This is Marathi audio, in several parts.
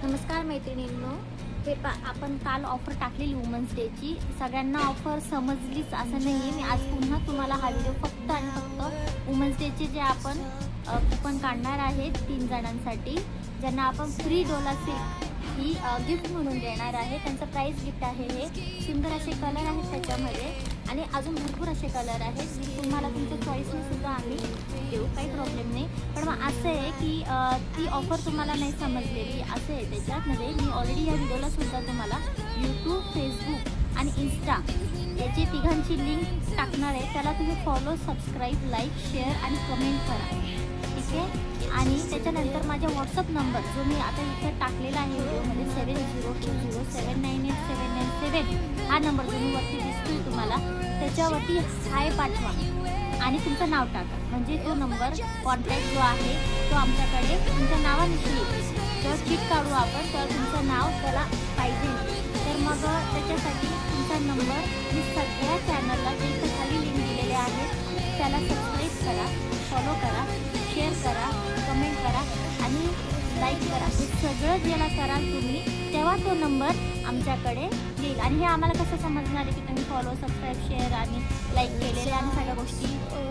नमस्कार मैत्रिणींनो, आपण काल ऑफर टाकलेली वुमन्स डेची. सगळ्यांना ऑफर समजलीच असं नाही आहे. मी आज पुन्हा तुम्हाला हा व्हिडिओ फक्त आणि फक्त वुमन्स डेचे जे आपण कुपन काढणार आहेत 3 जणांसाठी, ज्यांना आपण फ्री डोला सिल्क ही गिफ्ट म्हणून देणार आहे. त्यांचं प्राईज गिफ्ट आहे. हे सुंदर असे कलर आहेत त्याच्यामध्ये आणि अजून भरपूर असे कलर आहेत जे तुम्हाला तुमच्या चॉईसने सुद्धा आम्ही देऊ, काही प्रॉब्लेम नाही. पण मग असं आहे की ती ऑफर तुम्हाला नाही समजलेली असं आहे. त्याच्यामध्ये मी ऑलरेडी या व्हिडिओला सुद्धा तुम्हाला यूट्यूब, फेसबुक आणि इन्स्टा याची तिघांची लिंक टाकणार आहे. त्याला तुम्ही फॉलो, सबस्क्राईब, लाईक, शेअर आणि कमेंट करा, ठीक आहे. आणि त्याच्यानंतर माझ्या व्हॉट्सअप नंबर जो मी आता इथे टाकलेला आहे व्हिडिओमध्ये 7020798797 हा नंबर जो मी वरती दिसतोय तुम्हाला, त्याच्यावरती हाय पाठवा आणि तुमचं नाव टाका. म्हणजे तो नंबर कॉन्टॅक्ट जो आहे तो आमच्याकडे तुमच्या नावानिशी येईल. जेव्हा चिट काढू आपण तेव्हा तुमचं नाव त्याला पाहिजे. तर मग त्याच्यासाठी तुमचा नंबर मी सगळ्या चॅनलला जे इथं खाली लिंक दिलेले आहेत त्याला सबस्क्राईब करा, फॉलो करा, शेअर करा, कमेंट करा आणि लाईक करा. हे सगळं ज्याला कराल तुम्ही तेव्हा तो नंबर आमच्याकडे येईल. आणि हे आम्हाला कसं समजणार आहे की तुम्ही फॉलो, सबस्क्राईब, शेअर आणि लाईक केलेले आणि सगळ्या गोष्टी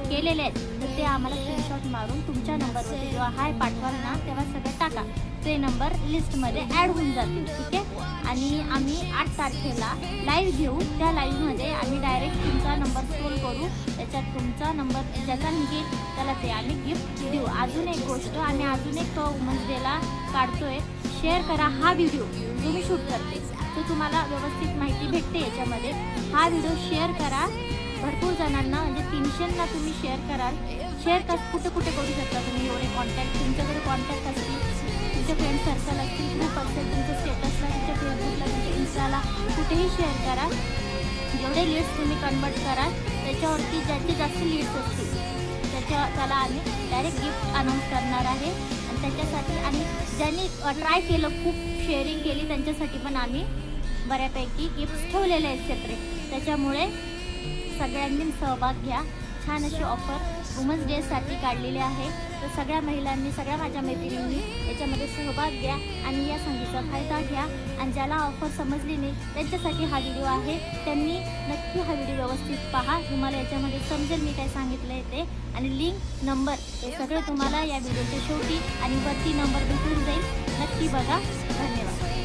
केलेल्या आहेत. तर ते आम्हाला स्क्रीनशॉट मारून तुमच्या नंबरवरती जेव्हा हाय पाठवाल ना तेव्हा सगळं टाका. ते नंबर लिस्टमध्ये ॲड होऊन जातील, ठीक आहे. आणि आम्ही 8 तारखेला लाईव्ह घेऊ. त्या लाईव्हमध्ये आम्ही डायरेक्ट तुमचा नंबर स्क्रोल करू, त्याच्यात तुमचा नंबर ज्याचा निघेल त्याला ते आम्ही गिफ्ट देऊ. अजून एक गोष्ट, आम्ही अजून एक वुमन्स डेला काढतोय. शेअर करा हा व्हिडिओ जो मी शूट करते, तो तुम्हाला व्यवस्थित माहिती भेटते याच्यामध्ये. हा व्हिडिओ शेअर करा भरपूर जणांना, म्हणजे 300ना तुम्ही शेअर कराल. शेअर कुठे कुठे करू शकता तुम्ही. एवढे कॉन्टॅक्ट तुमच्याकडे कॉन्टॅक्ट असतील, तुमचे फ्रेंड सर्कल असतील, ग्रुप असेल, तुमच्या स्टेटसला, तुमच्या फेसबुकला, तुमच्या इन्स्टाला कुठेही शेअर करा. जेवढे लीड्स तुम्ही कन्वर्ट कराल त्याच्यावरती ज्याचे जास्त लीड्स असतील त्याला आम्ही डायरेक्ट गिफ्ट अनाऊन्स करणार आहे. आणि त्याच्यासाठी आणि ज्यांनी ट्राय केलं, खूप शेअरिंग केली, त्यांच्यासाठी पण आम्ही बऱ्यापैकी गिफ्ट्स ठेवलेले आहेत सेपरेट. त्याच्यामुळे सगळ्यांनी सहभाग घ्या. छान अशी ऑफर वुमन्स डेसाठी काढलेली आहे. तर सगळ्या महिलांनी, सगळ्या माझ्या मैत्रिणींनी याच्यामध्ये सहभाग घ्या आणि या संधीचा फायदा घ्या. आणि ज्याला ऑफर समजली नाही त्यांच्यासाठी हा व्हिडिओ आहे. त्यांनी नक्की हा व्हिडिओ व्यवस्थित पहा, तुम्हाला याच्यामध्ये समजेल मी काय सांगितलं आहे ते. आणि लिंक, नंबर हे सगळं तुम्हाला या व्हिडिओच्या शेवटी आणि वरती नंबर भेटून जाईल. नक्की बघा. धन्यवाद.